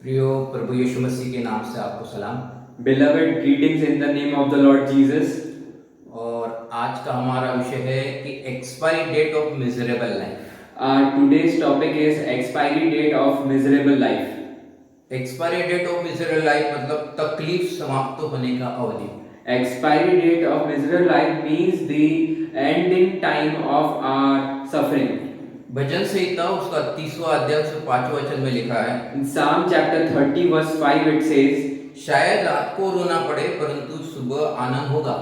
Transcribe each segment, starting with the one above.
प्रियो प्रभु यीशु मसीह के नाम से आपको सलाम। Beloved, greetings in the name of the Lord Jesus. और आज का हमारा विषय है कि expiry date of miserable life. Today's topic is expiry date of miserable life. Expiry date of miserable life मतलब तकलीफ समाप्त होने का अवधि। Expiry date of miserable life means the ending time of our suffering. भजन संहिता उसका 30वां अध्याय से 5वां वचन में लिखा है, In Psalm chapter 30 verse 5 it says, शायद रात को रोना पड़े परंतु सुबह आनंद होगा।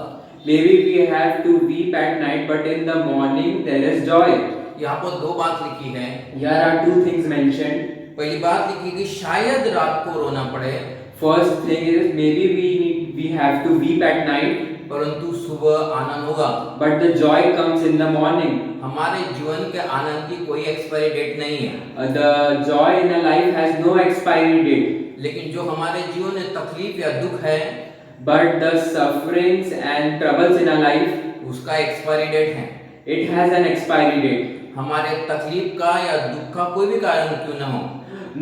maybe we have to weep at night but in the morning there is joy. यहाँ पर दो बात लिखी है। Here are two things mentioned. पहली बात लिखी कि शायद रात को रोना पड़े, First thing is maybe we have to weep at night परंतु सुबह आनंद होगा। but the joy comes in the morning. हमारे जीवन के आनंद की कोई एक्सपायरी डेट नहीं है। The joy in a life has no expiry date. लेकिन जो हमारे जीवन में तकलीफ या दुख है, But the sufferings and troubles in our life, उसका एक्सपायरी डेट है। it has an expiry date. हमारे तकलीफ का या दुख का कोई भी कारण क्यों ना हो,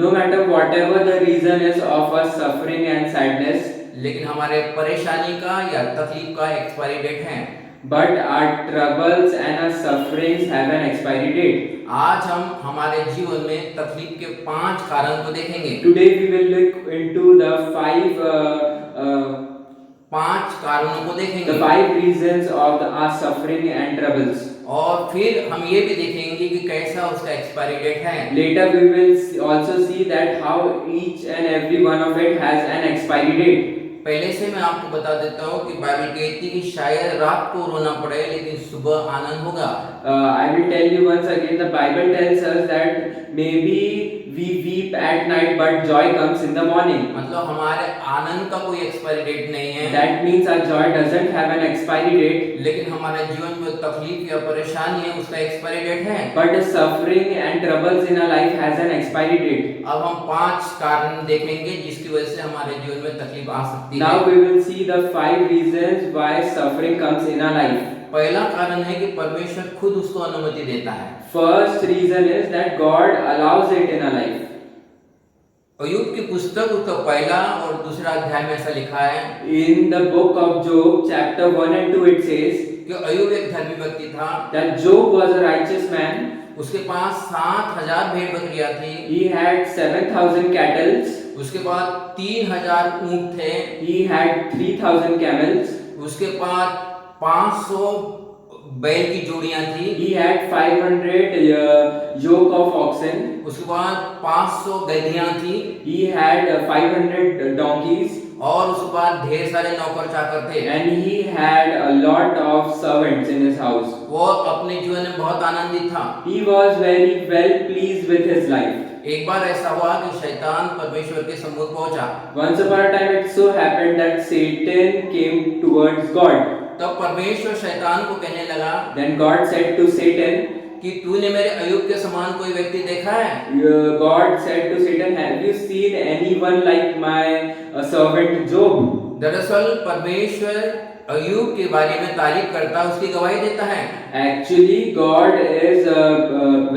No matter whatever the reason is of our suffering and sadness, लेकिन हमारे परेशानी का या तकलीफ का एक्सपायरी डेट है। but our troubles and our sufferings have an expiry date. आज हम हमारे जीवन में तकलीफ के 5 कारण को देखेंगे। Today we will look into the 5 कारणों को देखेंगे, 5 reasons of our suffering and troubles. और फिर हम ये भी देखेंगे कि कैसा उसका एक्सपायरी डेट है। Later we will also see that how each and every one of it has an expiry date. पहले से मैं आपको बता देता हूँ कि बाइबल कहती है कि शायद रात को रोना पड़े लेकिन सुबह आनंद होगा। I will tell you once again, the Bible tells us that maybe we weep at night but joy comes in the morning. मतलब हमारे आनंद का कोई एक्सपायरी डेट नहीं है। That means our joy doesn't have an expiry date. लेकिन हमारे जीवन में तकलीफ या परेशानी है, उसका एक्सपायरी डेट है। But the suffering and troubles in our life has an expiry date. अब हम 5 कारण देखेंगे जिसकी वजह से हमारे जीवन में तकलीफ आ सकती है। Now we will see the 5 reasons why suffering comes in our life. पहला कारण है कि परमेश्वर खुद उसको अनुमति देता है। First reason is that God allows it in our life. अय्यूब की पुस्तक उसका पहला और दूसरा अध्याय में ऐसा लिखा है In the book of Job, chapter 1 and 2, it says कि अय्यूब एक धर्मी व्यक्ति था। that Job was a righteous man. उसके पास 7,000 भेड़ बकरियां थी। He had 7,000 cattle. उसके बाद 3,000 ऊंट थे। He had 3,000 camels. उसके बाद 500 बैल की जोड़ियां थी। He had 500 yoke of oxen. उसके बाद 500 गदहियां थी। He had 500 donkeys. और उसके बाद ढेर सारे नौकर चाकर थे। And he had a lot of servants in his house. वो अपने जीवन में बहुत आनंदित था। He was very well pleased with his life. एक बार ऐसा हुआ कि शैतान परमेश्वर के सम्मुख पहुंचा। Once upon a time it so happened that Satan came towards God. तब परमेश्वर शैतान को कहने लगा, Then God said to Satan, कि तूने मेरे अय्यूब के समान कोई व्यक्ति देखा है? God said to Satan, have you seen anyone like my servant Job? दरअसल परमेश्वर अय्यूब के बारे में तारीफ करता, उसकी गवाही देता है। Actually, God is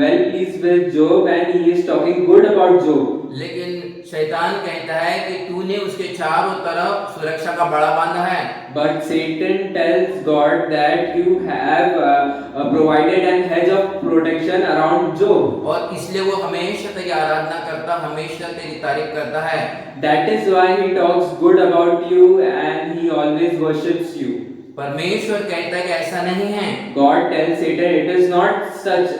well pleased with Job and he is talking good about Job. लेकिन शैतान कहता है कि तूने उसके चारों तरफ सुरक्षा का बड़ा बांधा है। But Satan tells God that you have provided an hedge of protection around Job. और इसलिए वो हमेशा तेरी आराधना करता, हमेशा तेरी तारीफ करता है। That is why he talks good about you and he always worships you. परमेश्वर कहता है कि ऐसा नहीं है। God tells Satan, it is not such.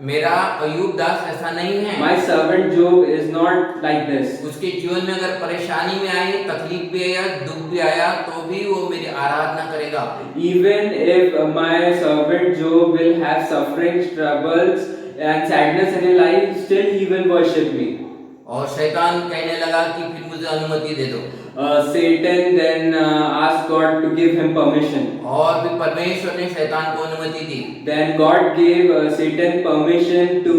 मेरा अय्यूब दास ऐसा नहीं है। My servant Job is not like this. उसके जीवन में अगर परेशानी में आई, तकलीफ भी आया, दुख भी आया, तो भी वो मेरी आराधना करेगा। Even if my servant Job will have sufferings, troubles and sadness in his life, still he will worship me. और शैतान कहने लगा कि फिर मुझे अनुमति दे दो। Satan then asked God to give him permission. और फिर परमेश्वर ने शैतान को अनुमति दी। Then God gave Satan permission to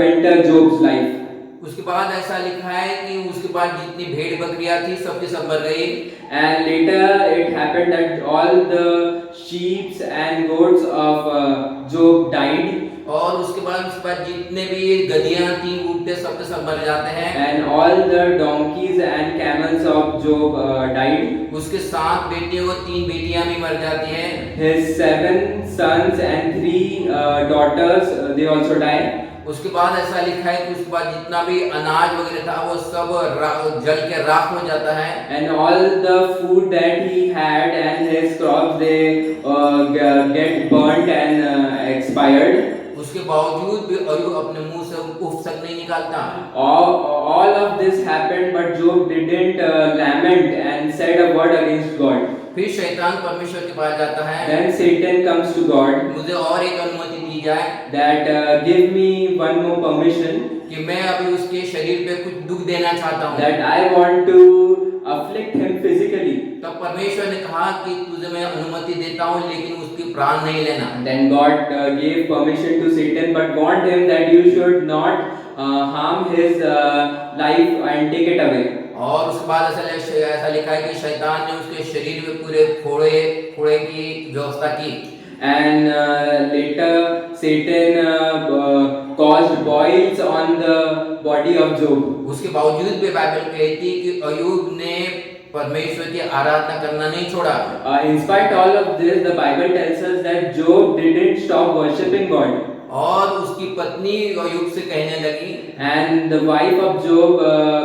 enter Job's life. उसके बाद ऐसा लिखा है कि उसके बाद जितनी भेड़ बकरियां थी सबकी सब मर गई। And later it happened that all the sheep and goats of Job died. और उसके बाद जितने भी गधियां थी ऊँट सब के सब मर जाते हैं। And all the donkeys and camels of Job died. उसके 7 बेटे और 3 बेटियां भी मर जाती हैं। His 7 sons and 3 daughters, they also died. उसके बाद ऐसा लिखा है कि उसके बाद जितना भी अनाज वगैरह था वो सब जल के राख हो जाता है। And all the food that he had and his crops, they get burnt and expired. उसके बावजूद भी अय्यूब अपने मुंह से उफ़ नहीं निकालता। All of this happened, but Job didn't lament and said a word against God. फिर शैतान परमेश्वर के पास जाता है। Then Satan comes to God मुझे और एक अनुमति दी जाए that give me one more permission, कि मैं अभी उसके शरीर पे कुछ दुख देना चाहता हूँ। that I want to afflict him physically. तब परमेश्वर ने कहा कि तुझे मैं अनुमति देता हूँ लेकिन उसकी प्राण नहीं लेना। Then God gave permission to Satan, but warned him that you should not harm his life and take it away. और उसके बाद ऐसा लिखा है कि शैतान ने उसके शरीर में पूरे फोड़े की व्यवस्था की। And later Satan caused boils on the body of Job. उसके बावजूद भी बाइबल कहती है कि अय्यूब ने परमेश्वर की आराधना करना नहीं छोड़ा। In spite all of this, the Bible tells us that Job didn't stop worshipping God. और उसकी पत्नी अय्यूब से कहने लगी, And the wife of Job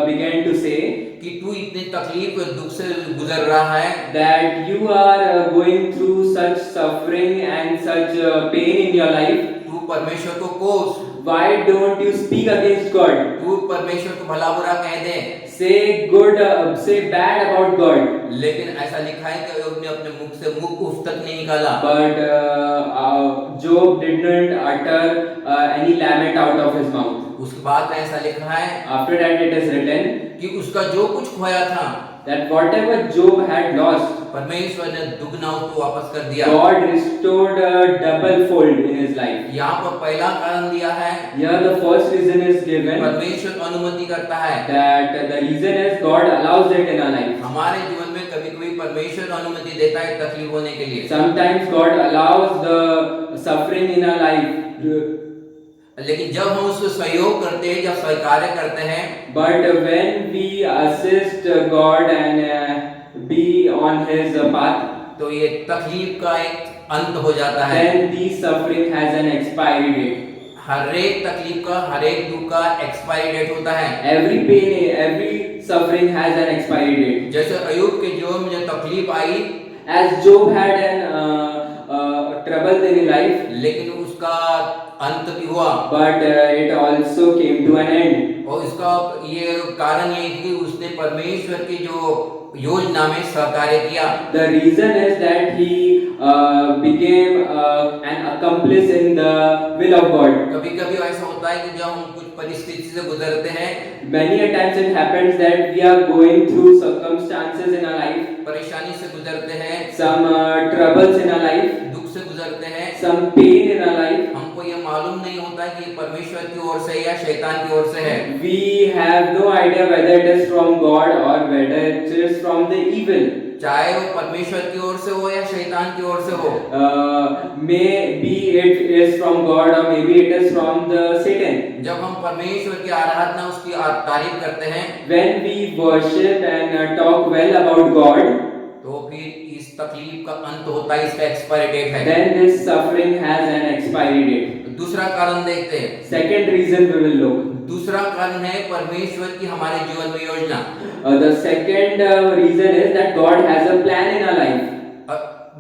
began to say कि तू इतनी तकलीफ और दुख से गुजर रहा है, that you are going through such suffering and such pain in your life. तू परमेश्वर को कोस, Why don't you speak against God? तू परमेश्वर को भला बुरा कह दे। Say good, say bad about God. लेकिन ऐसा लिखा है कि अय्यूब ने अपने मुख से मुख उफ तक नहीं निकाला। But Job did not utter any lament out of his mouth. उसके बाद में ऐसा लिखा है After that it is written कि उसका जो कुछ खोया था that whatever Job had lost, परमेश्वर ने दुगना उसको वापस कर दिया। God restored double fold in his life. यहाँ पर पहला कारण दिया है, Here the first reason is given परमेश्वर अनुमति करता है। that the reason is God allows it in our life. हमारे जीवन में कभी कभी परमेश्वर अनुमति देता है तकलीफ होने के लिए, Sometimes God allows the suffering in our life. लेकिन जब हम उसको सहयोग करते हैं, जब स्वीकार करते हैं, But when we assist God and be on His path, तो ये तकलीफ का एक अंत हो जाता है। then the suffering has an expiry date. हर एक तकलीफ का, हर एक दुख का एक्सपायरी डेट होता है। Every pain, every suffering has an expiry date. जैसे अय्यूब के जीवन में जो तकलीफ आई, As Job had an trouble in his life, लेकिन उसका अंत भी हुआ। but it also came to an end. और इसका ये कारण ये कि उसने परमेश्वर की जो योजना में सहकार्य किया। The reason is that he became an accomplice in the will of God. कभी कभी ऐसा होता है कि जब हम कुछ परिस्थिति से गुजरते हैं, Many a times it happens that we are going through circumstances in our life, परेशानी से गुजरते हैं, some troubles in our life, दुख से गुजरते हैं, some pain in our life. हमको ये मालूम नहीं होता कि ये परमेश्वर की ओर से या शैतान की ओर से है। We have no idea whether it is from God or whether it is from the evil. चाहे वो परमेश्वर की ओर से हो या शैतान की ओर से हो। Maybe it is from God or maybe it is from the Satan. जब हम परमेश्वर की आराधना, उसकी तारीफ करते हैं, When we worship and talk well about God, तो फिर इस तकलीफ का अंत होता है, इसका एक्सपायरी डेट है। then this suffering has an expiry date. दूसरा कारण देखते हैं। Second reason we will look. दूसरा कारण है परमेश्वर की हमारे जीवन में योजना। The second reason is that God has a plan in our life.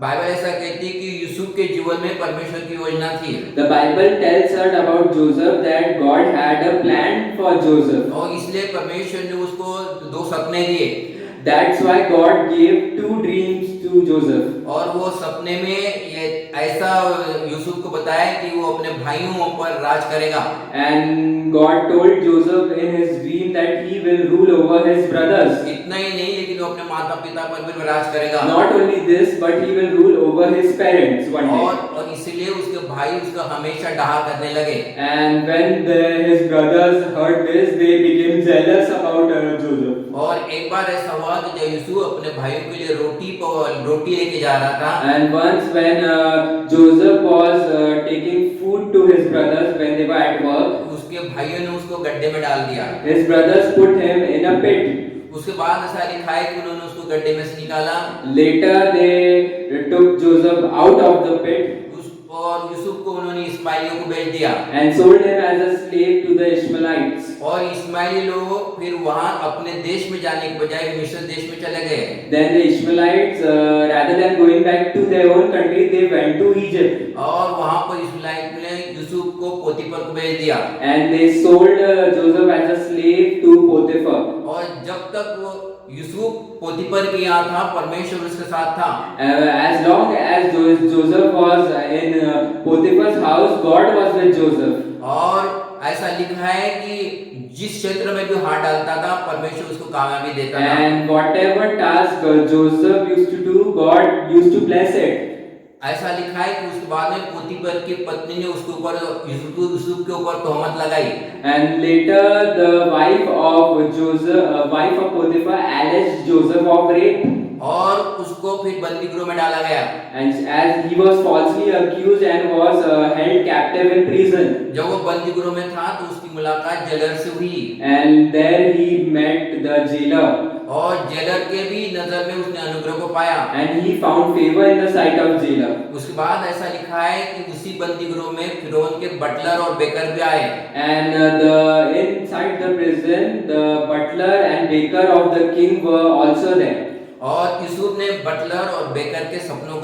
Bible ऐसा कहती है कि यूसुफ के जीवन में परमेश्वर की योजना थी। The Bible tells us about Joseph that God had a plan for Joseph. और इसलिए परमेश्वर ने उसको 2 सपने दिए। That's why God gave 2 dreams to Joseph. और वो सपने में ये ऐसा यूसुफ को बताया कि वो अपने भाइयों पर राज करेगा। And God told Joseph in his dream that he will rule over his brothers. इतना ही नहीं, लेकिन वो अपने माता पिता पर भी राज करेगा। Not only this, but he will rule over his parents one day. और इसीलिए उसके भाई उसका हमेशा डहा करने लगे। And when his brothers heard this, they became jealous about Joseph. और एक बार ऐसा हुआ कि जब यूसुफ अपने भाइयों के लिए रोटी लेके जा रहा था, And once when Joseph was taking food to his brothers when they were at work, उसके भाइयों ने उसको गड्ढे में डाल दिया। his brothers put him in a pit. उसके बाद ऐसा लिखा है कि उन्होंने उसको गड्ढे में से निकाला। Later they took Joseph out of the pit और यूसुफ को उन्होंने इस्माइलियों को बेच दिया and sold him as a slave to the Ishmaelites. और इस्माइली लोग फिर वहां अपने देश में जाने के बजाय मिस्र देश में चले गए। Then the Ishmaelites, rather than going back to their own country, they went to Egypt. और वहां पर इस्माइल ने यूसुफ को पोतीफर को बेच दिया। And they sold Joseph as a slave to Potiphar. और जब तक वो यूसुफ पोतीफर के यहाँ था, परमेश्वर उसके साथ था। As long as Joseph was in Potiphar's house, God was with Joseph. और ऐसा लिखा है कि जिस क्षेत्र में भी हाथ डालता था, परमेश्वर उसको कामयाबी देता था। And whatever task Joseph used to do, God used to bless it. ऐसा लिखा है कि उसके बाद में पोतीफर की पत्नी ने उसके ऊपर यूसुफ के ऊपर तोहमत लगाई। And later the wife of Potiphar alleged Joseph of rape. और उसको फिर बंदी गृह में डाला गया। And as he was falsely accused and was held captive in prison. जब वो बंदी गृह में था तो उसकी मुलाकात जेलर से हुई। And there he met the jailer. और जेलर के भी नजर में उसने अनुग्रह को पाया। And he found favor in the sight of jailer. उसके बाद ऐसा लिखा है कि उसी बंदी गृह में फिरौन के बटलर और बेकर भी आए। And inside the prison, the butler and baker of the king were also there. और यूसुफ ने बटलर और बेकर के सपनों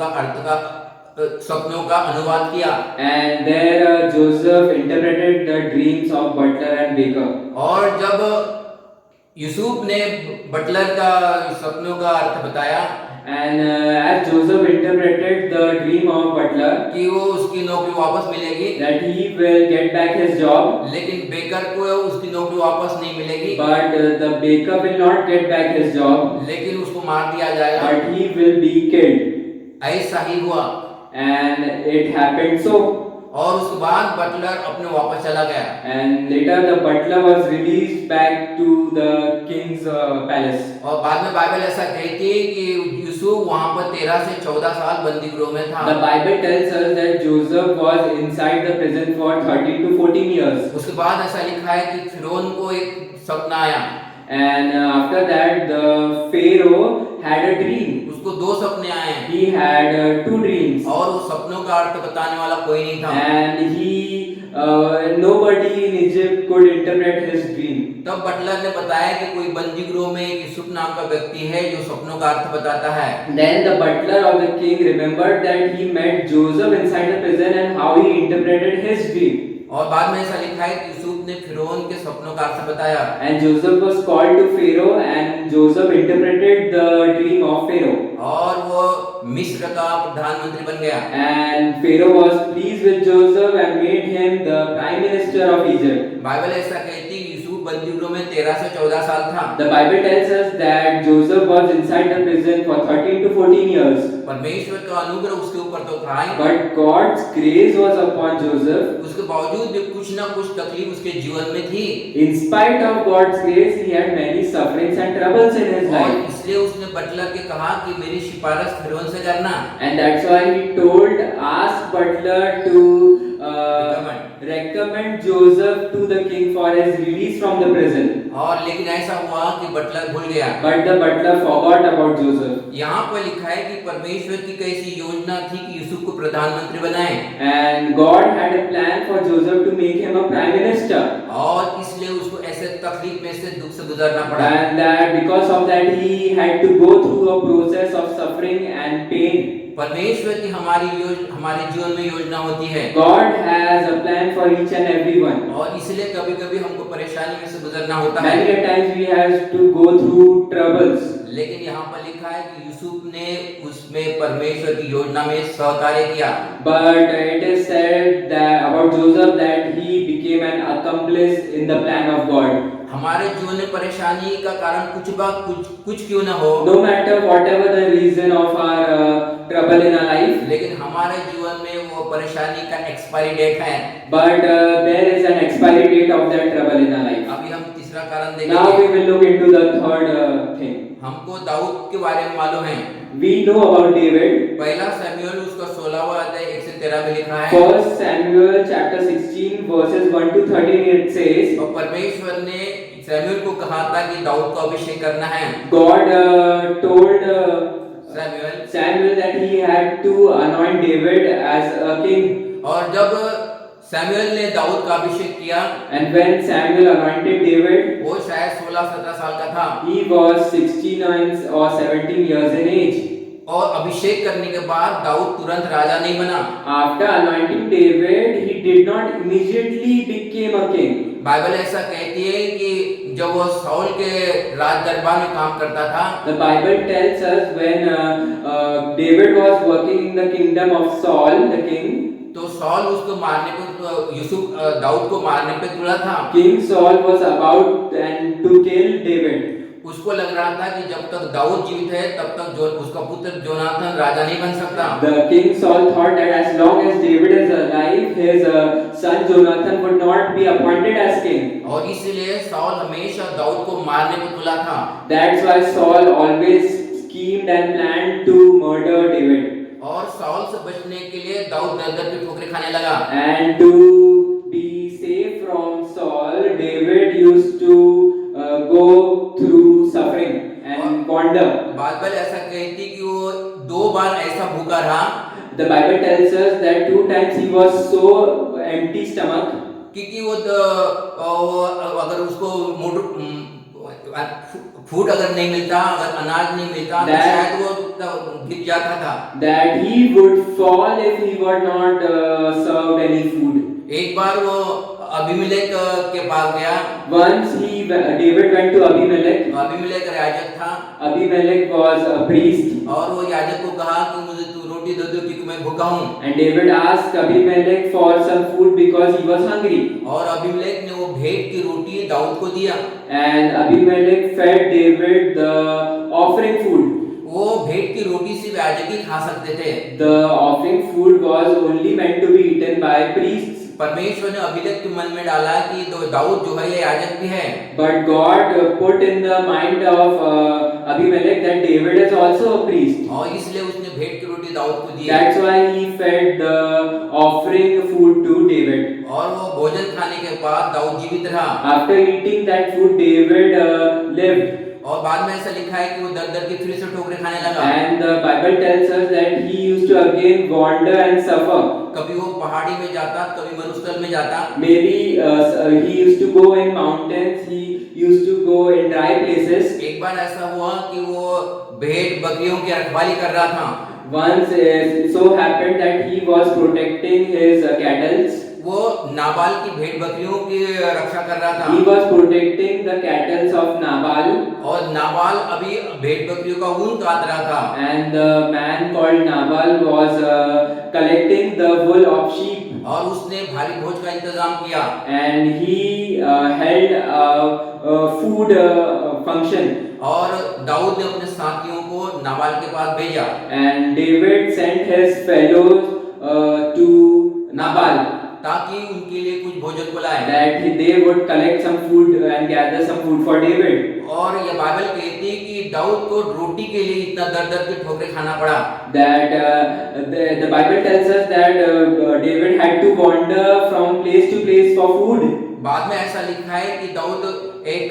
का अनुवाद किया। And there Joseph interpreted the dreams of butler and baker. और जब यूसुफ ने बटलर का सपनों का अर्थ बताया, And as Joseph interpreted the dream of butler, कि वो उसकी नौकरी वापस मिलेगी, that he will get back his job, लेकिन बेकर को उसकी नौकरी वापस नहीं मिलेगी, but the baker will not get back his job, लेकिन उसको मार दिया जाएगा। but he will be killed. ऐसा ही हुआ। And it happened so. और उसके बाद बटलर अपने वापस चला गया। And later the butler was released back to the king's palace. और बाद में बाइबल ऐसा कहती है कि यूसुफ वहां पर 13 से 14 साल बंदी गृह में था। The Bible tells us that Joseph was inside the prison for 13 to 14 years. उसके बाद ऐसा लिखा है कि फिरौन को एक सपना आया। And after that the Pharaoh had a dream. उसको 2 सपने आए। He had 2 dreams. और उस सपनों का अर्थ बताने वाला कोई नहीं था। And nobody in Egypt could interpret his dream. तब बटलर ने बताया कि कोई बंदी गृह में यूसुफ नाम का व्यक्ति है जो सपनों का अर्थ बताता है। Then the butler of the king remembered that he met Joseph inside the prison and how he interpreted his dream. और बाद में ऐसा लिखा है कि यूसुफ ने फिरौन के सपनों का अर्थ बताया। And Joseph was called to Pharaoh and Joseph interpreted the dream of Pharaoh. और वो मिस्र का प्रधानमंत्री बन गया। And Pharaoh was pleased with Joseph and made him the prime minister of Egypt. Bible ऐसा कहती है यूसुफ बंदी गृह में 13 से 14 साल था। The Bible tells us that Joseph was inside the prison for 13 to 14 years. परमेश्वर का अनुग्रह उसके ऊपर तो था ही, But God's grace was upon Joseph. उसके बावजूद भी कुछ ना कुछ तकलीफ उसके जीवन में थी। In spite of God's grace, he had many sufferings and troubles in his और life. इसलिए उसने बटलर के कहा कि मेरी सिफारिश फिरौन से करना। And that's why he told, ask butler to recommend Joseph to the king for his release from the prison. और लेकिन ऐसा हुआ कि बटलर भूल गया। But the butler forgot about Joseph. यहाँ पर लिखा है कि परमेश्वर की कैसी योजना थी कि यूसुफ को प्रधानमंत्री बनाए। And God had a plan for Joseph to make him a prime minister. और इसलिए उसको ऐसे तकलीफ में से दुख से गुजरना पड़ा। And that because of that he had to go through a process of suffering and pain. परमेश्वर की हमारे जीवन में योजना होती है। God has a plan for each and every one. और इसलिए कभी-कभी हमको परेशानी में से गुजरना होता है। Many a times we have to go through troubles. लेकिन यहाँ पर लिखा है कि यूसुफ ने उसमें परमेश्वर की योजना में सहकार्य किया। But it is said that about Joseph that he became an accomplice in the plan of God. हमारे जीवन में परेशानी का कारण कुछ क्यों ना हो, No matter whatever the reason of our trouble in our life, लेकिन हमारे जीवन में वो परेशानी का एक्सपायरी डेट है। but there is an expiry date of that trouble in our life. अभी हम तीसरा तीसरा कारण Now देखेंगे। we will look into the third thing. हमको दाऊद के बारे में मालूम है। We know about David. पहला शमूएल उसका 16वां अध्याय 1 से 13 में लिखा है। First Samuel chapter 16 verses 1 to 13 it says, और परमेश्वर ने शमूएल को कहा था कि दाऊद को अभिषेक करना है। God told शमूएल that he had to anoint David as a king. और जब शमूएल ने दाऊद का अभिषेक किया, And when Samuel anointed David, वो शायद 16-17 साल का था। he was 69 or 17 years in age. और अभिषेक करने के बाद दाऊद तुरंत राजा नहीं बना। After anointing David, he did not immediately became a king. Bible ऐसा कहती है कि जब वो साउल के राज दरबार में काम करता था, The Bible tells us when David was working in the kingdom of Saul, the king, तो साउल उसको मारने पे दाऊद को मारने पे तुला था। King Saul was about and to kill David. उसको लग रहा था कि जब तक दाऊद जीवित है तब तक जो उसका पुत्र जोनाथन राजा नहीं बन सकता। The King Saul thought that as long as David is alive, his son Jonathan would not be appointed as king. और इसलिए साउल हमेशा दाऊद को मारने पे तुला था। That's why Saul always schemed and planned to murder David. और Saul से बचने के लिए दाऊद दर-दर की ठोकरें खाने लगा। And to be safe from Saul, David used to go through suffering and wander. Bible ऐसा कहती कि वो 2 बार ऐसा भूखा रहा The Bible tells us that 2 times he was so empty stomach. क्योंकि वो अगर उसको फूड अगर नहीं मिलता, अगर अनाज नहीं मिलता, तो शायद वो गिर जाता था। That he would fall if he were not served any food. एक बार वो अबीमेलेक के पास गया। Once David went to Abimelech. Abimelech याजक था। Abimelech was a priest. और वो याजक को कहा कि मुझे तू रोटी दे दो क्योंकि मैं भूखा हूँ। And David asked Abimelech for some food because he was hungry. और अबीमेलेक ने वो भेंट की रोटी दाऊद को दिया। And Abimelech fed David the offering food. वो भेंट की रोटी सिर्फ याजक ही खा सकते थे। The offering food was only meant to be eaten by priests. परमेश्वर ने अबीमेलेक के मन में डाला कि तो दाऊद जो है ये याजक भी है। But God put in the mind of Abimelech that David is also a priest. और इसलिए उसने भेंट की रोटी दाऊद को दी। That's why he fed the offering food to David. और वो भोजन खाने के बाद दाऊद जीवित रहा। After eating that food, David lived. और बाद में ऐसा लिखा है कि वो दर-दर की फिर से ठोकरें खाने लगा। And the Bible tells us that he used to again wander and suffer. कभी वो पहाड़ी में जाता, कभी मरुस्थल में जाता। Maybe he used to go in mountains. He used to go in dry places. एक बार ऐसा हुआ कि वो भेड़ बकरियों की रखवाली कर रहा था। Once it so happened that he was protecting his cattle. वो नाबाल की भेड़ बकरियों की रक्षा कर रहा था। He was protecting the cattle of Nabal. और नाबाल अभी भेड़ बकरियों का ऊन काट रहा था। And the man called Nabal was collecting the wool of sheep. और उसने भारी भोज का इंतजाम किया। And he held a food function. और दाऊद ने अपने साथियों को नाबाल के पास भेजा। And David sent his fellows to Nabal. ताकि उनके लिए कुछ भोजन को लाए। That they would collect some food and gather some food for David. और ये बाइबल कहती है कि दाऊद को रोटी के लिए इतना दर-दर के ठोकरें खाना पड़ा। That the Bible tells us that David had to wander from place to place for food. बाद में ऐसा लिखा है कि दाऊद एक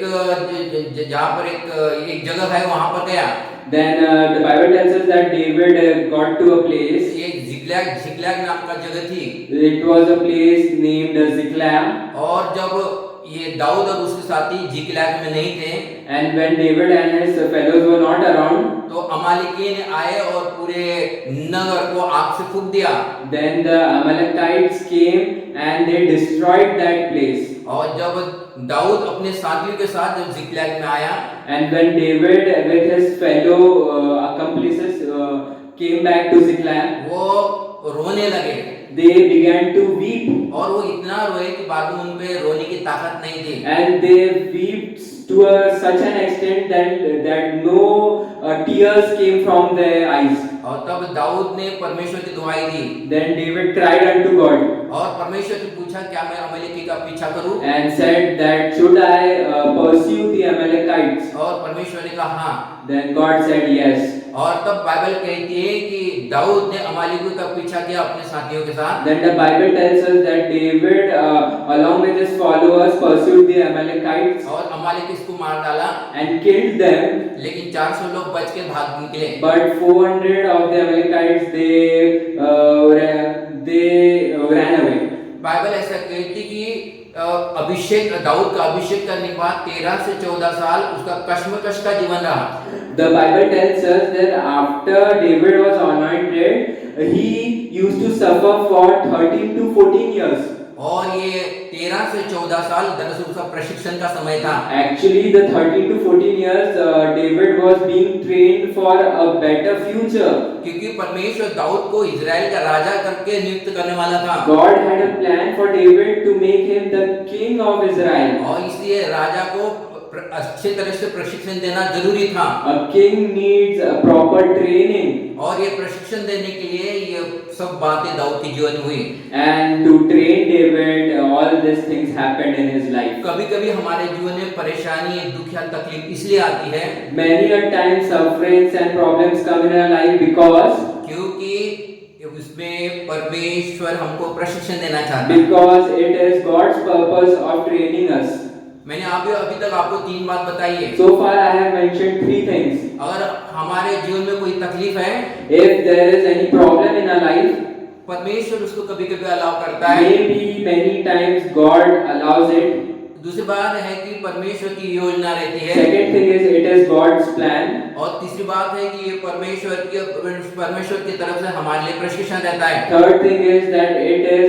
जहाँ पर एक जगह है वहां पर गया। Then the Bible tells us that David got to a place. एक जिकलैग नाम का जगह थी। It was a place named Ziklag. और जब ये दाऊद और उसके साथी जिकलैग में नहीं थे, And when David and his fellows were not around, तो अमालेकी आए और पूरे नगर को आग से फूंक दिया। then the Amalekites came and they destroyed that place. और जब दाऊद अपने साथियों के साथ जब जिकलैग में आया, And when David with his fellow accomplices came back to Ziklag, वो रोने लगे। they began to weep. और वो इतना रोए कि बाद में उनपे रोने की ताकत नहीं थी। And they wept to such an extent that no tears came from their eyes. और तब दाऊद ने परमेश्वर की दुआई दी Then David cried unto God और परमेश्वर से पूछा क्या मैं अमलेकी का पीछा करूं? and said that should I pursue the Amalekites? और परमेश्वर ने कहा हाँ। Then God said yes. और तब बाइबल कहती है कि दाऊद ने अमालेकियों का पीछा किया अपने साथियों के साथ। Then the Bible tells us that David, along with his followers, pursued the Amalekites और अमालेक इसको मार डाला, and killed them. लेकिन 400 लोग बच के भाग निकले। But 400 of the Amalekites they ran away. Bible ऐसा कहती कि अभिषेक दाऊद का अभिषेक करने के बाद 13 से 14 साल उसका कश्मकश का जीवन रहा। The Bible tells us that after David was anointed, he used to suffer for 13 to 14 years. और ये 13 से 14 साल दरअसल उसका प्रशिक्षण का समय था। Actually, the 13 to 14 years, David was being trained for a better future. क्योंकि परमेश्वर दाऊद को इजराइल का राजा करके नियुक्त करने वाला था। God had a plan for David to make him the king of Israel. और इसलिए राजा को अच्छे तरह से प्रशिक्षण देना जरूरी था। A king needs a proper training. और ये प्रशिक्षण देने के लिए ये सब बातें दाऊद के जीवन में हुई। And to train David, all these things happened in his life. कभी-कभी हमारे जीवन में परेशानी, दुख या तकलीफ इसलिए आती है Many a time sufferings and problems come in our life because क्योंकि उसमें परमेश्वर हमको प्रशिक्षण देना चाहता है। because it is God's purpose of training us. मैंने अभी तक आपको 3 बात बताई है। So far I have mentioned 3 things. अगर हमारे जीवन में कोई तकलीफ है, If there is any problem in our life, परमेश्वर उसको कभी-कभी अलाउ करता है। maybe many times God allows it. दूसरी बात है कि परमेश्वर की योजना रहती है। Second thing is it is God's plan. और तीसरी बात है कि ये परमेश्वर की तरफ से हमारे लिए प्रशिक्षण रहता है। Third thing is that it is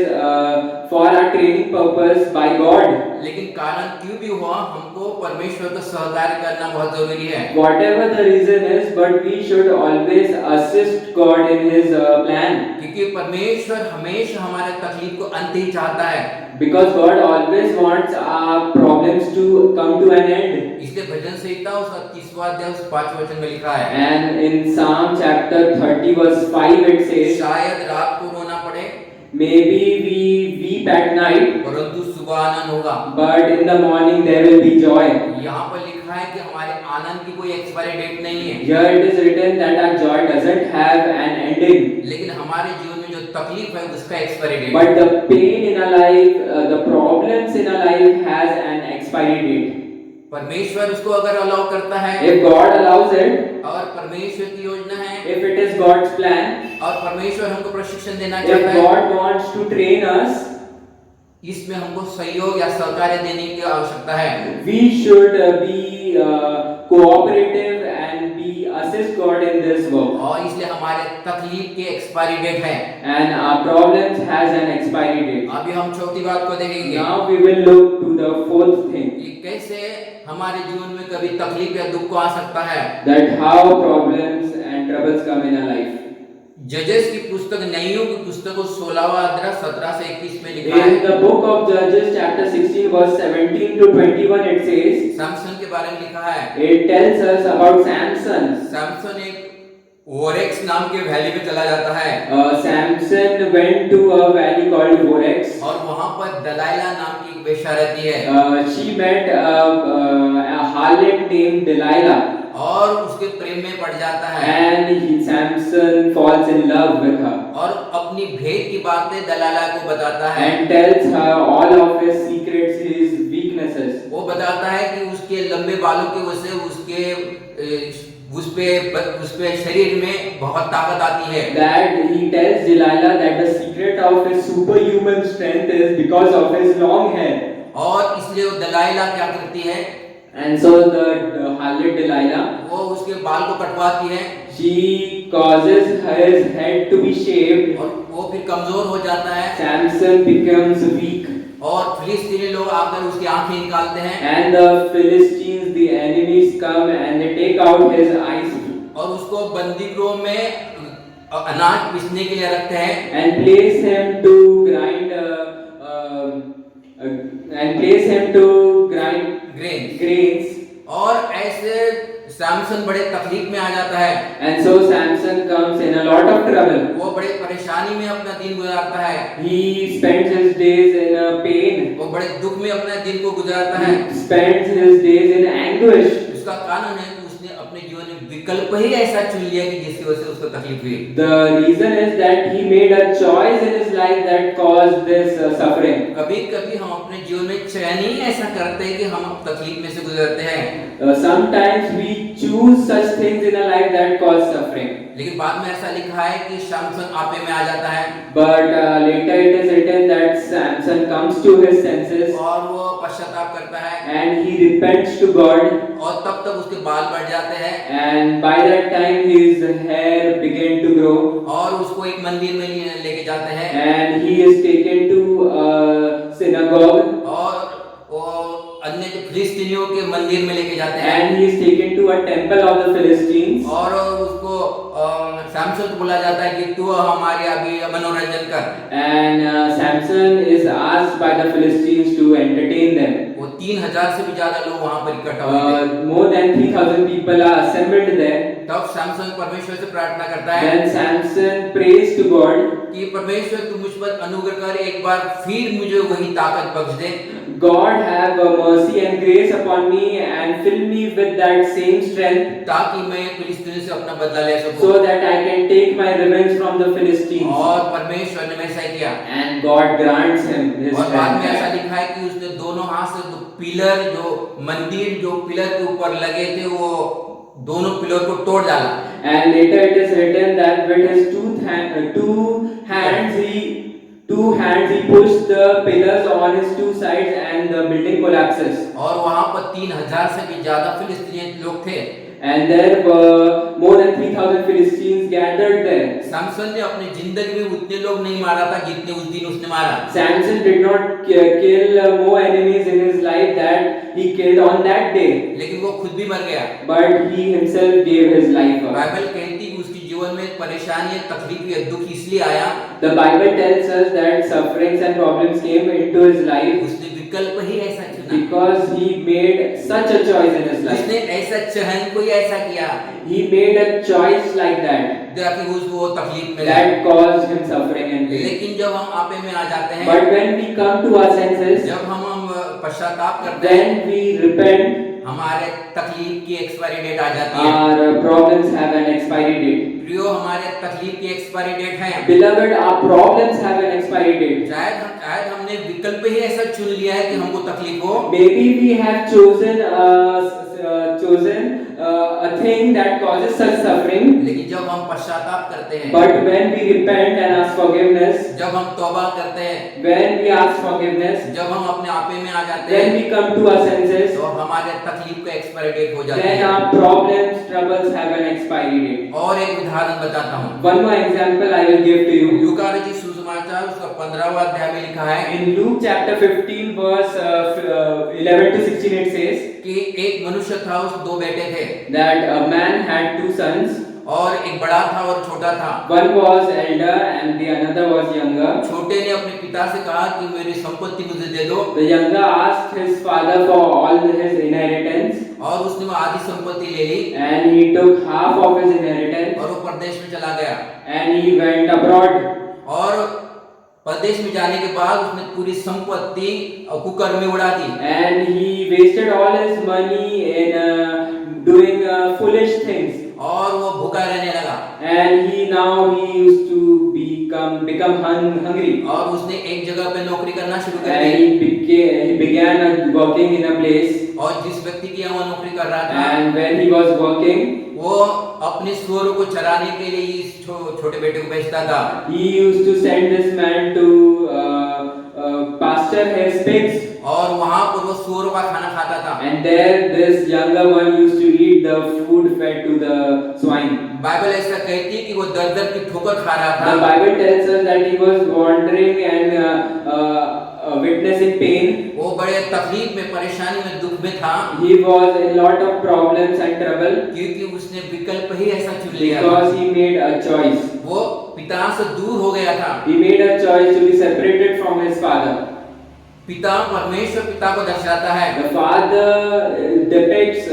for our training purpose by God. लेकिन कारण क्यों भी हुआ, हमको परमेश्वर का सहकार्य करना बहुत जरूरी है। Whatever the reason is, but we should always assist God in His plan. क्योंकि परमेश्वर हमेशा हमारे तकलीफ को अंत ही चाहता है। Because God always wants our problems to come to an end. इसलिए भजन संहिता उसका 30वां अध्याय उस 5वें वचन में लिखा है। And in Psalm chapter 30 verse 5 it says, शायद रात को रोना पड़े, maybe we weep at night, परंतु सुबह आनंद होगा। but in the morning there will be joy. यहाँ पर लिखा है कि हमारे आनंद की कोई एक्सपायरी डेट नहीं है। Here it is written that our joy doesn't have an ending. लेकिन हमारे जीवन में जो तकलीफ है उसका expiry date. But the pain in our life, the problems in our life has an expiry date. परमेश्वर उसको अगर अलाउ करता है, If God allows it, और परमेश्वर की योजना है, if it is God's plan, और परमेश्वर हमको प्रशिक्षण देना if चाहता है, God wants to train us, इसमें हमको सहयोग या सहकार्य देने की आवश्यकता है। we should be cooperative and be assist God in this work. और इसलिए हमारे तकलीफ की एक्सपायरी डेट है। And our problems has an expiry date. अभी हम चौथी बात को देखेंगे। Now we will look to the fourth thing. कि कैसे हमारे जीवन में कभी तकलीफ या दुख को आ सकता है। That how problems and troubles come in our life. जजेस की पुस्तक, न्यायियों की पुस्तक 16वां अध्याय 17 से 21 में लिखा है। In the book of Judges chapter 16 verse 17 to 21 it says, Samson के बारे में लिखा है। it tells us about Samson. Samson एक वोरेक्स नाम के वैली में चला जाता है। Samson went to a valley called Vorex. और वहां पर दलाइला नाम की एक वेश्या रहती है। She met a harlot named Delilah. और उसके प्रेम में पड़ जाता है। And Samson falls in love with her. और अपनी भेद की बातें दलाइला को बताता है। And tells her all of his secrets, his weaknesses. वो बताता है कि उसके लंबे बालों की वजह से उसपे शरीर में बहुत ताकत आती है। That he tells Delilah that the secret of his superhuman strength is because of his long hair. और इसलिए वो दलाइला क्या करती है? And so the harlot Delilah, वो उसके बाल को कटवाती है। she causes his head to be shaved. और वो फिर कमजोर हो जाता है। Samson becomes weak. और फिलिस्तीनी लोग आकर उसकी आंखें निकालते हैं। And the Philistines, the enemies, come and they take out his eyes. और उसको बंदी गृह में अनाज पीसने के लिए रखते हैं। And place him to grind grains. और ऐसे सैमसन बड़े तकलीफ में आ जाता है, And so Samson comes in a lot of trouble. वो बड़े परेशानी में अपना दिन गुजारता है, He spends his days in a pain. वो बड़े दुख में अपने दिन को गुजारता है। He spends his days in anguish. उसका कारण है कि उसने अपने जीवन में विकल्प ही ऐसा चुन लिया कि जिसकी वजह से उसको तकलीफ हुई। The reason is that he made a choice in his life that caused this suffering. कभी-कभी हम अपने जीवन में चयन ही ऐसा करते हैं कि हम तकलीफ में से गुजरते हैं, Sometimes we choose such things in our life that cause suffering. लेकिन बाद में ऐसा लिखा है कि सैमसन आपे में आ जाता है But later it is written that Samson comes to his senses और वो पश्चाताप करता है, and he repents to God. और तब तक उसके बाल बढ़ जाते हैं, And by that time his hair began to grow. और उसको एक मंदिर में लेके जाते हैं, And he is taken to a synagogue. और वो अन्य जो फिलिस्तीनियों के मंदिर में लेके जाते हैं, And he is taken to a temple of the Philistines. और उसको सैमसन को बोला जाता है कि तू हमारे अभी मनोरंजन कर। And Samson is asked by the Philistines to entertain them. वो 3000 से भी ज्यादा लोग वहां पर इकट्ठा हुए थे। More than 3,000 people are assembled there. तब सैमसन परमेश्वर से प्रार्थना करता है Then Samson prays to God. कि परमेश्वर तू मुझ पर अनुग्रह कर, एक बार फिर मुझे वही ताकत बख्श दे, God have mercy and grace upon me and fill me with that same strength ताकि मैं फिलिस्तीनियों से अपना बदला ले सकूं। so that I can take my revenge from the Philistines. और परमेश्वर ने वैसा ही किया, And God grants him his और बाद में ऐसा strength. लिखा है कि उसने दोनों हाथ से जो पिलर, जो मंदिर जो पिलर के ऊपर लगे थे, वो दोनों पिलर को तोड़ डाला। And later it is written that with his two hands he pushed the pillars on his two sides and the building collapses. और वहां पर 3000 से भी ज्यादा फिलिस्तीनी लोग थे। And there were more than 3,000 Philistines gathered there. Samson ने अपनी जिंदगी में उतने लोग नहीं मारा था जितने उस दिन उसने मारा। Samson did not kill more enemies in his life that he killed on that day, लेकिन वो खुद भी मर गया। but he himself gave his life up. Bible कहती है उसके जीवन में परेशानी, तकलीफ या दुख इसलिए आया, The Bible tells us that sufferings and problems came into his life उसने विकल्प ही ऐसा चुना, because he made such a choice in his life. उसने ऐसा चयन कोई ऐसा किया He made a choice like that ताकि वो तकलीफ में रहे। that caused him suffering and pain. लेकिन जब हम आपे में आ जाते हैं, But when we come to our senses, जब हम पश्चाताप करते हैं, then we repent. हमारे तकलीफ की एक्सपायरी डेट आ जाती है। Our problems have an expiry date. प्रियो, हमारे तकलीफ की एक्सपायरी डेट है। Beloved, our problems have an expiry date. शायद हमने विकल्प ही ऐसा चुन लिया है कि हमको तकलीफ हो, Maybe we have chosen a thing that causes such suffering. लेकिन जब हम पश्चाताप करते हैं, But when we repent and ask forgiveness, जब हम तौबा करते हैं, when we ask forgiveness, जब हम अपने आपे में आ जाते when हैं, we come to our senses, तो हमारे तकलीफ का एक्सपायरी डेट हो जाती then है। our problems, troubles have an expiry date. और एक उदाहरण बताता हूँ। One more example I will give to you. लूका रचित सुसमाचार उसका 15वां अध्याय में लिखा है In Luke chapter 15 verse 11 to 16 it says कि एक मनुष्य था, उसके दो बेटे थे, that a man had two sons. और एक बड़ा था और छोटा था। One was elder and the another was younger. छोटे ने अपने पिता से कहा कि मेरी संपत्ति मुझे दे दो, The younger asked his father for all his inheritance और उसने वो आधी संपत्ति ले ली and he took half of his inheritance और वो परदेश में चला गया। and he went abroad. और परदेश में जाने के बाद उसने पूरी संपत्ति कुकर में उड़ा दी, And he wasted all his money in doing foolish things. और वो भूखा रहने लगा। And he used to become hungry. और उसने एक जगह पे नौकरी करना शुरू कर And the, he began working in a place. और जिस व्यक्ति की यहाँ वो नौकरी कर रहा था, And when he was working, वो अपने सूअरों को चराने के लिए इस छोटे बेटे को भेजता था। he used to send this man to pasture his pigs. और वहां पर वो सूअरों का खाना खाता था। And there this younger one used to eat the food fed to the swine. Bible ऐसा कहती है कि वो दर दर की ठोकर खा रहा The था, Bible tells us that he was wandering and witnessing pain. वो बड़े तकलीफ में, परेशानी में, दुख में था, He was in lot of problems and trouble क्योंकि उसने विकल्प ही ऐसा चुन लिया था। because he made a choice. वो पिता से दूर हो गया था। He made a choice to be separated from his father. पिता, परमेश्वर पिता को दर्शाता है, The father depicts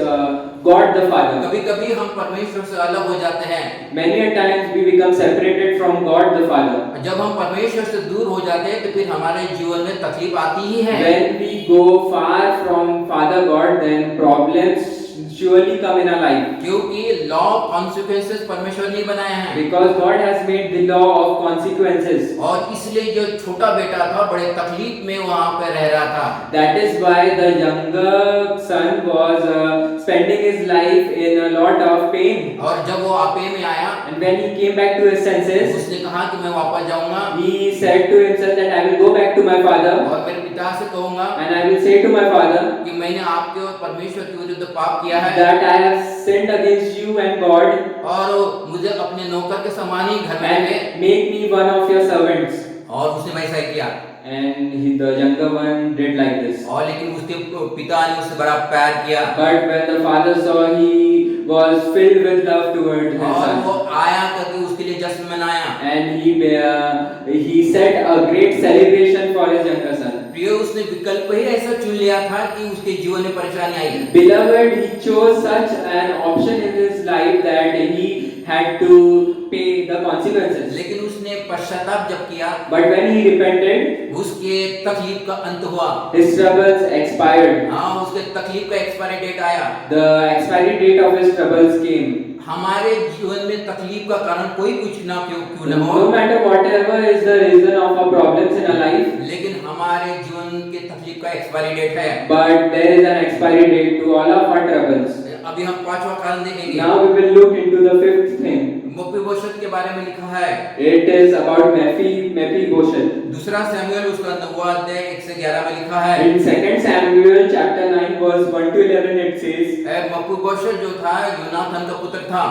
God the Father. कभी-कभी हम परमेश्वर से अलग हो जाते हैं। Many a times we become separated from God the Father. जब हम परमेश्वर से दूर हो जाते हैं तो फिर हमारे जीवन में तकलीफ आती ही है। When we go far from Father God, then problems surely come in our life. क्योंकि लॉ ऑफ कॉन्सिक्वेंसेस परमेश्वर ने बनाए हैं। Because God has made the law of consequences. और इसलिए जो छोटा बेटा था बड़े तकलीफ में वहां पे रह रहा था। That is why the younger son was spending his life in a lot of pain. और जब वो आपे में आया, And when he came back to his senses, उसने कहा कि मैं वापस जाऊंगा he said to himself that I will go back to my father और मेरे पिता से कहूंगा and I will say to my father कि मैंने आपके और परमेश्वर के विरुद्ध पाप किया है that I have sinned against you and God, और मुझे अपने नौकर के समान ही घर में ले। and make me one of your servants. और उसने वैसा ही किया। And the younger one did like this. और लेकिन उसके पिता ने उससे बड़ा प्यार किया। But when the father saw, he was filled with love towards his और वो son. आया करके उसके लिए जश्न मनाया। And he set a great celebration for his younger son. प्रिय, उसने विकल्प ही ऐसा चुन लिया था कि उसके जीवन में परेशानी आई। Beloved, he chose such an option in his life that he had to pay the consequences. लेकिन उसने पश्चाताप जब किया, But when he repented, उसके तकलीफ का अंत हुआ। his troubles expired. हाँ, उसके तकलीफ का एक्सपायरी डेट आया। The expiry date of his troubles came. हमारे जीवन में तकलीफ का कारण कोई कुछ ना क्यों न हो, No matter whatever is the reason of our problems in our life, लेकिन हमारे जीवन के तकलीफ का एक्सपायरी डेट है। but there is an expiry date to all of our troubles. अभी हम पांचवा कारण देखेंगे। Now we will look into the fifth thing. मपीबोशत के बारे में लिखा है। It is about Mephibosheth. दूसरा सैमुएल उसका 9वां अध्याय 1 से 11 में लिखा है। In 2 Samuel chapter 9 verse 1 to 11 it says, मपीबोशत जो था योनाथन का पुत्र था।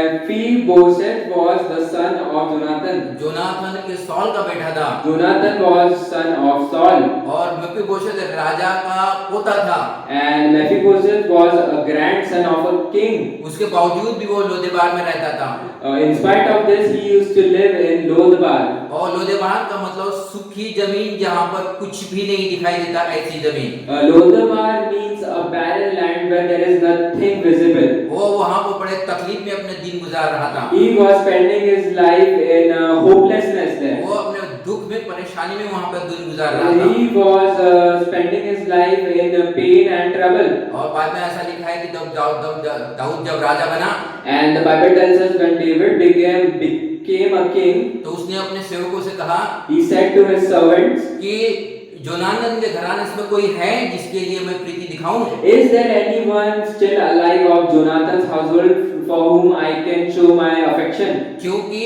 Mephibosheth was the son of Jonathan. Jonathan के सॉल का बेटा था। Jonathan was son of Saul. और मपीबोशत राजा का पोता था। And Mephibosheth was a grandson of a king. उसके बावजूद भी वो लोदेबार में रहता था। In spite of this, he used to live in Lodebar. और लोदेबार का मतलब सूखी जमीन जहाँ पर कुछ भी नहीं दिखाई देता, ऐसी जमीन। Lodebar means a barren land where there is nothing visible. वो वहाँ पर बड़े तकलीफ में अपने दिन गुजार रहा था। He was spending his life in hopelessness there. वो अपने दुख में परेशानी में वहाँ पर दिन गुजार रहा था। He was spending his life in pain and trouble. और बाद में ऐसा लिखा है कि दाऊद जब राजा बना, And the Bible tells us when David became a king, तो उसने अपने सेवकों से कहा he said to his servants, कि जोनाथन के घराने में कोई है जिसके लिए मैं प्रीति दिखाऊं? is there anyone still alive of Jonathan's household for whom I can show my affection? क्योंकि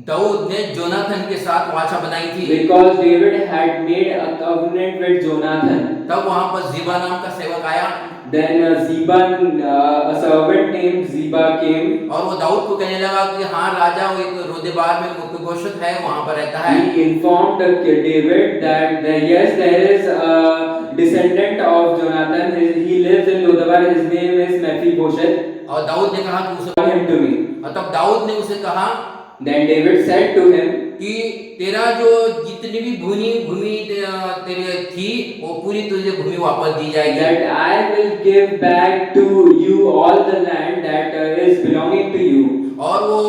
दाऊद ने जोनाथन के साथ वाचा बनाई थी। Because David had made a covenant with Jonathan. तब वहां पर जीबा नाम का सेवक आया। Then Ziba, a servant named Ziba came. और वो दाऊद को कहने लगा कि हाँ राजा, वो एक रोदेबार में मपीबोशत है, वहां पर रहता है। He informed David that yes, there is a descendant of Jonathan. He lives in Lodebar. His name is Mephibosheth. और दाऊद ने कहा कि उसे Call him to me. और तब दाऊद ने उसे कहा Then David said to him कि तेरा जो जितनी भी भूमि तेरे थी वो पूरी तुझे भूमि वापस दी जाएगी। that I will give back to you all the land that is belonging to you. और वो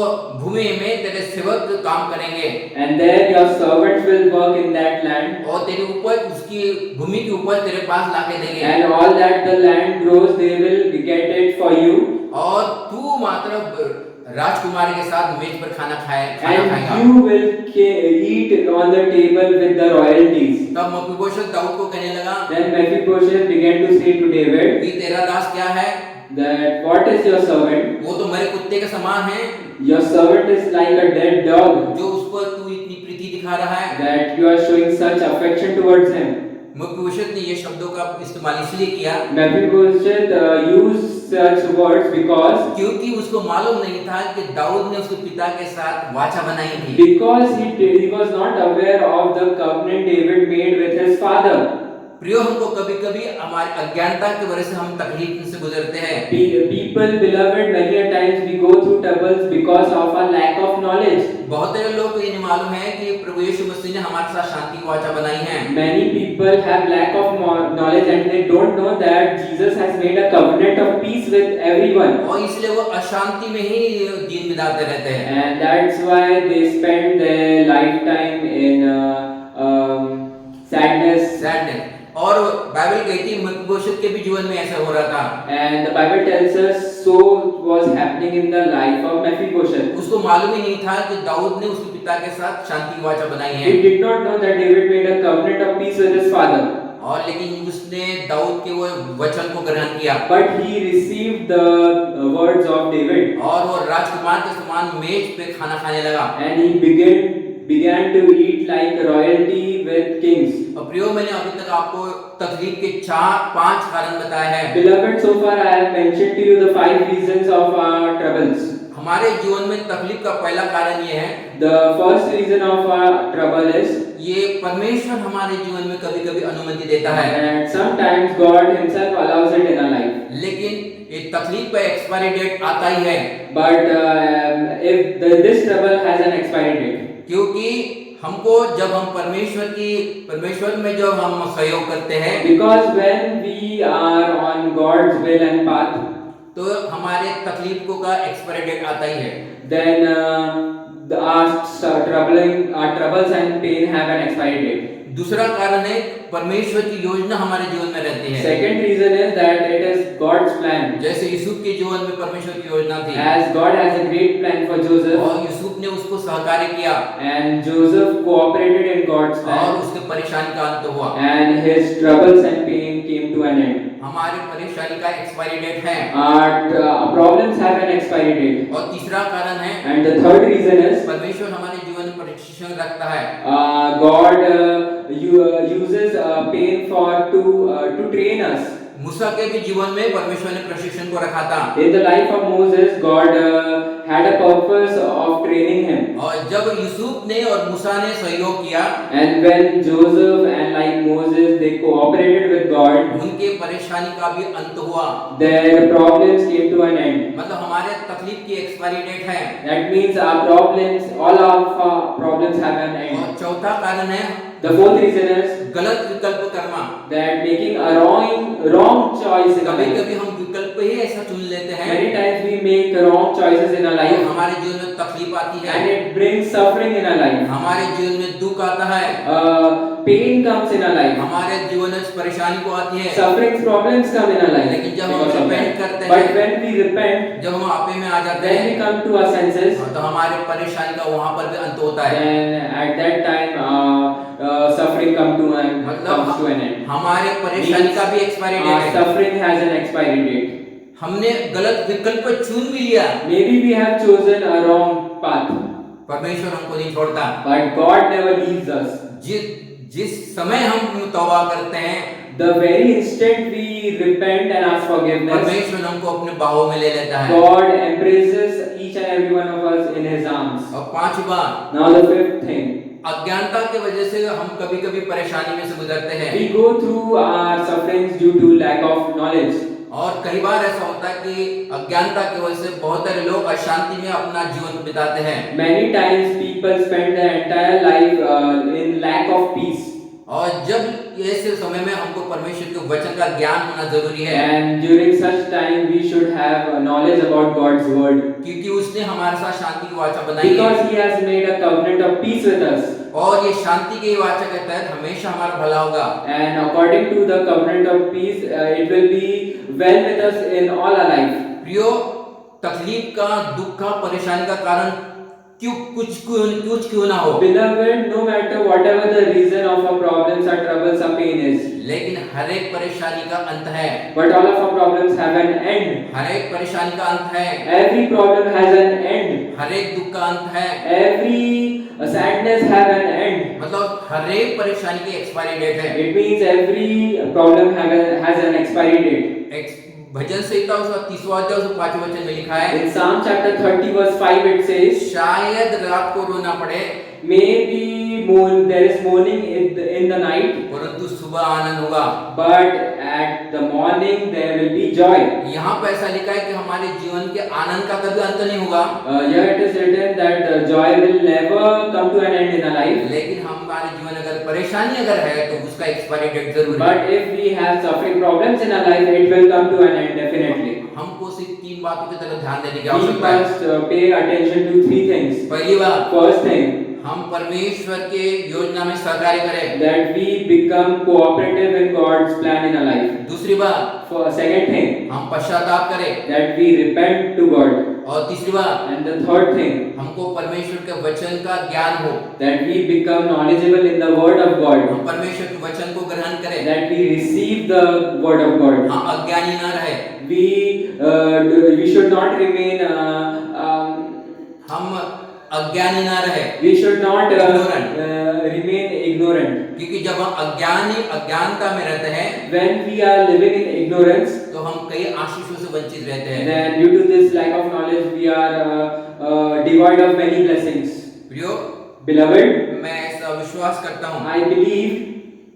भूमि में तेरे सेवक काम करेंगे। And there your servants will work in that land. और तेरी उपज, उसकी भूमि की उपज तेरे पास लाके देंगे। And all that the land grows, they will get it for you. और तू मात्र राजकुमारी के साथ मेज पर खाना खाएगा। And you will eat on the table with the royalties. तब मपीबोशत दाऊद को कहने लगा Then Mephibosheth began to say to David कि तेरा दास क्या है? that what is your servant? वो तो मरे कुत्ते के समान है। Your servant is like a dead dog. जो उस पर तू इतनी प्रीति दिखा रहा है। That you are showing such affection towards him. मपीबोशत ने ये शब्दों का इस्तेमाल इसलिए किया Mephibosheth used such words because क्योंकि उसको मालूम नहीं था कि दाऊद ने उसके पिता के साथ वाचा बनाई थी। he was not aware of the covenant David made with his father. प्रियो हमको कभी कभी हमारी अज्ञानता की वजह से हम तकलीफ से गुजरते हैं। People, beloved, many a times we go through troubles because of our lack of knowledge. बहुत सारे लोग को ये नहीं मालूम है कि प्रभु यीशु मसीह ने हमारे साथ शांति की वाचा बनाई है। Many people have lack of knowledge and they don't know that Jesus has made a covenant of peace with everyone. और इसलिए वो अशांति में ही दिन बिताते रहते हैं। And that's why they spend their lifetime in sadness. और बाइबल कहती है मफीबोशेत के भी जीवन में ऐसा हो रहा था। And the Bible tells us so was happening in the life of Mephibosheth. उसको मालूम ही नहीं था कि दाऊद ने उसके पिता के साथ शांति की वाचा बनाई है। He did not know that David made a covenant of peace with his father. और लेकिन उसने दाऊद के वो वचन को ग्रहण किया। But he received the words of David. और वो राजकुमार के समान मेज पे खाना खाने लगा। And he began to eat like royalty with kings. और प्रियो, मैंने अभी तक आपको तकलीफ के 5 कारण बताए हैं। Beloved, so far I have mentioned to you the 5 reasons of our troubles. हमारे जीवन में तकलीफ का पहला कारण ये है, The first reason of our trouble is ये परमेश्वर हमारे जीवन में कभी-कभी अनुमति देता है। that sometimes God himself allows it in our life. लेकिन ये तकलीफ का एक्सपायरी डेट आता ही है। But if this trouble has an expiry date. क्योंकि हमको जब हम परमेश्वर में जब हम सहयोग करते हैं, Because when we are on God's will and path, तो हमारे तकलीफों का एक्सपायरी डेट आता ही है। then our troubles and pain have an expiry date. दूसरा कारण है परमेश्वर की योजना हमारे जीवन में रहती है। Second reason is that it is God's plan. जैसे यूसुफ के जीवन में परमेश्वर की योजना थी, As God has a great plan for Joseph, और यूसुफ ने उसको सहकार्य किया, and Joseph cooperated in God's और plan, उसके परेशानी का अंत हुआ। and his troubles and pain came to an end. हमारे परेशानी का एक्सपायरी डेट है। Our problems have an expiry date. और तीसरा कारण है, And the third reason is परमेश्वर हमारे जीवन में परीक्षण रखता है। God uses pain to train us. मूसा के भी जीवन में परमेश्वर ने प्रशिक्षण को रखा था। In the life of Moses, God had a purpose of training him. और जब यूसुफ ने और मूसा ने सहयोग किया, And when Joseph and like Moses they cooperated with God, उनके परेशानी का भी अंत हुआ। their problems came to an end. मतलब हमारे तकलीफ की एक्सपायरी डेट है। That means our problems, all of our problems have an end. और चौथा कारण है, The fourth reason is गलत विकल्प करना। that making a wrong choice in our कभी life. कभी हम विकल्प ही ऐसा चुन लेते हैं, Many times we make wrong choices in our life, हमारे जीवन में तकलीफ आती है, and it brings suffering in our life. हमारे जीवन में दुख आता है, Pain comes in our life. हमारे जीवन में परेशानी को आती है। Sufferings, problems come in our life. लेकिन जब हम because of repent that. करते But हैं, when we repent, जब हम आपे में आ जाते when we हैं, come to our senses, तो हमारे परेशानी का वहां पर भी अंत होता है। then at that time suffering comes to an end. हमारे परेशानी का भी एक्सपायरी डेट है। Suffering has an expiry date. हमने गलत विकल्प चुन भी लिया, Maybe we have chosen a wrong path, परमेश्वर हमको नहीं छोड़ता। but God never leaves us. जिस समय हम तौबा करते हैं, The very instant we repent and ask forgiveness, परमेश्वर हमको अपने बाहों में ले लेता है। God embraces each and every one of us in His arms. और पांचवा, Now the fifth thing, अज्ञानता के वजह से हम कभी-कभी परेशानी में से गुजरते हैं, we go through our sufferings due to lack of knowledge. और कई बार ऐसा होता है कि अज्ञानता की वजह से बहुत सारे लोग अशांति में अपना जीवन बिताते हैं। Many times people spend their entire life in lack of peace. और जब ऐसे समय में हमको परमेश्वर के वचन का ज्ञान होना जरूरी है, And during such time we should have knowledge about God's word. क्योंकि उसने हमारे साथ शांति की वाचा बनाई है, Because He has made a covenant of peace with us. और ये शांति की वाचा के तहत हमेशा हमारा भला होगा। And according to the covenant of peace, it will be well with us in all our life. प्रियो, तकलीफ का, दुख का, परेशानी का कारण कुछ क्यों ना हो, Beloved, no matter whatever the reason of our problems, our troubles, our pain is, लेकिन हर एक परेशानी का अंत है। but all of our problems have an end. हर एक परेशानी का अंत है, Every problem has an end. हर एक दुख का अंत है, Every sadness have an end. मतलब हर एक परेशानी की एक्सपायरी डेट है। It means every problem has an expiry date. भजन संहिता उसका 30वां अध्याय उसका 5वां वचन में लिखा है, In Psalm chapter 30 verse 5 it says, शायद रात को रोना पड़े, maybe there is mourning in the night, परंतु सुबह आनंद होगा। but at the morning there will be joy. यहाँ पे ऐसा लिखा है कि हमारे जीवन के आनंद का कभी अंत नहीं होगा, Here it is written that joy will never come to an end in our life. लेकिन हमारे जीवन अगर परेशानी अगर है तो उसका एक्सपायरी डेट जरूर है। But if we have suffering problems in our life, it will come to an end definitely. हमको सिर्फ तीन बातों की तरफ ध्यान देने की We आवश्यकता है। must pay attention to three things. पहली बात, First thing, हम परमेश्वर के योजना में सहकार्य करें। that we become cooperative in God's plan in our life. दूसरी बात, For second thing, हम पश्चाताप करें। that we repent to God. और तीसरी बात, And the third thing, हमको परमेश्वर के वचन का ज्ञान हो, that we become knowledgeable in the word of God. हम परमेश्वर के वचन को ग्रहण करें, That we receive the word of God. हम अज्ञानी न रहे, We should not remain हम अज्ञानी न रहे, we should not Ignorant. remain ignorant. क्योंकि जब हम अज्ञानता में रहते हैं When we are living in ignorance, तो हम कई आशीषों से वंचित रहते हैं। then due to this lack of knowledge, we are devoid of many blessings. प्रियो, Beloved, मैं ऐसा विश्वास करता हूँ I believe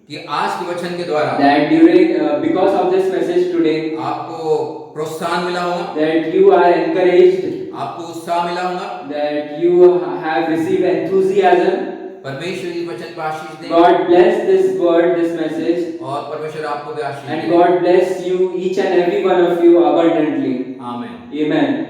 कि आज के वचन के द्वारा that during because of this message today, आपको प्रोत्साहन मिला होगा, that you are encouraged, आपको उत्साह मिला होगा। that you have received enthusiasm. परमेश्वर इस वचन पर आशीष दे God bless this word, this message, और परमेश्वर आपको भी आशीष and they. God bless you, each and every one of you abundantly. आमीन। Amen.